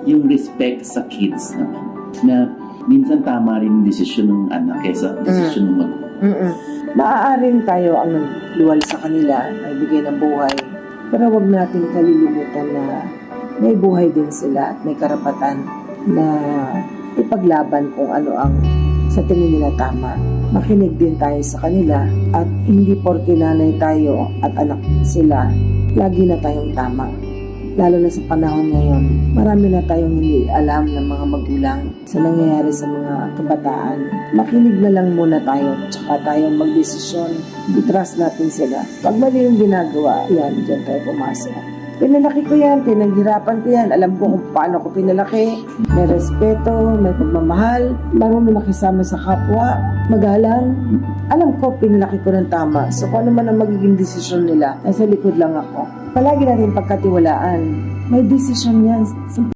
yung respect sa kids naman. Na minsan tama rin yung desisyon ng anak kaysa desisyon ng magulang. Maaaring tayo ang nagluwal sa kanila, ay bigay ng buhay. Pero wag natin kalilimutan na may buhay din sila at may karapatan na ipaglaban kung ano ang sa tingin nila tama. Makinig din tayo sa kanila at hindi porke nanay tayo at anak sila, lagi na tayong tama. Lalo na sa panahon ngayon, marami na tayong hindi alam ng mga magulang sa nangyayari sa mga kabataan. Makinig na lang muna tayo, tsaka tayong magdesisyon. I-trust natin sila. Pag mali yung ginagawa, yan, dyan tayo pumasok. Pinalaki ko yan, pinaghirapan ko yan. Alam ko kung paano ko pinalaki. May respeto, may pagmamahal, marunong makisama sa kapwa, magalang. Alam ko, pinalaki ko ng tama. So kung ano man ang magiging desisyon nila, nasa likod lang ako. Palagi natin pagkatiwalaan. May desisyon yan.